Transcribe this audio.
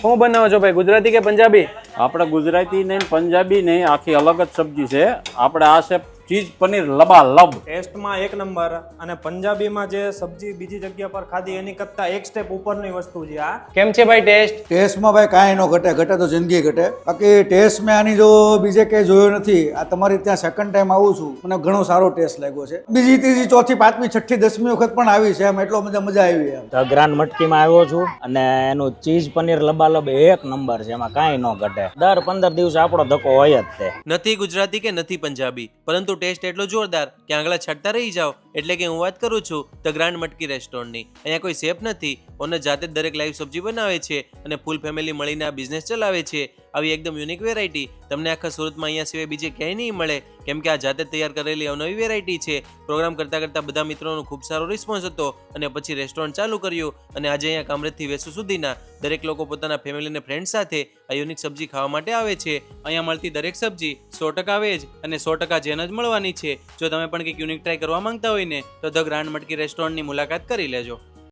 શું બનાવો છો ભાઈ, ગુજરાતી કે પંજાબી? આપણે ગુજરાતી નહીં પંજાબી નહીં, આખી અલગ જ સબ્જી છે. આપણે આ છે ચીઝ પનીર લબાલબ. ટેસ્ટમાં એક નંબર અને પંજાબીમાં જે સબ્જી બીજી જગ્યા પર ખાધી એની કરતા એક સ્ટેપ ઉપરની વસ્તુ છે આ. કેમ છે ભાઈ ટેસ્ટ? ટેસ્ટમાં ભાઈ કાંઈ ન ઘટે, ઘટે તો જિંદગી ઘટે. બાકી ટેસ્ટ મેં આની જો બીજે ક્યાંય જોયો નથી. આ તમારી ત્યાં સેકન્ડ ટાઈમ આવું છું, મને ઘણો સારો ટેસ્ટ લાગ્યો છે. બીજી ત્રીજી ચોથી પાંચમી છઠ્ઠી 10મી વખત પણ આવી છે એમ, એટલો મજા આવી એમ. ધ ગ્રાન્ડ મટકીમાં આવ્યો છું અને એનું ચીઝ પનીર લબાલબ એક નંબર છે, એમાં કાંઈ ન ઘટે. દર 15 દિવસે આપણો ધક્કો હોય જ તે. નથી ગુજરાતી કે નથી પંજાબી, પરંતુ ટેસ્ટ એટલો જોરદાર કે આંગળા છટતા રહી જાઓ. એટલે કે હું વાત કરું છું ધ ગ્રાન્ડ મટકી રેસ્ટોરન્ટની. અહીંયા કોઈ શેફ નથી, ઓનર જાતે જ દરેક લાઈવ સબ્જી બનાવે છે અને ફૂલ ફેમિલી મળીને આ બિઝનેસ ચલાવે છે. આવી એકદમ યુનિક વેરાયટી તમને આખા સુરતમાં અહીંયા સિવાય બીજે ક્યાંય નહીં મળે, કેમ કે આ જાતે તૈયાર કરેલી અવનવી વેરાયટી છે. પ્રોગ્રામ કરતા કરતા બધા મિત્રોનો ખૂબ સારો રિસ્પોન્સ હતો અને પછી રેસ્ટોરન્ટ ચાલુ કર્યું અને આજે અહીંયા કામરેજથી વેસુ સુધીના દરેક લોકો પોતાના ફેમિલી અને ફ્રેન્ડ સાથે આ યુનિક સબ્જી ખાવા માટે આવે છે. અહીંયા મળતી દરેક સબ્જી 100% વેજ અને 100% જેન જ મળવાની છે. જો તમે પણ કંઈક યુનિક ટ્રાય કરવા માંગતા હોય ને તો ધ ગ્રાન્ડ મટકી રેસ્ટોરન્ટની મુલાકાત કરી લેજો.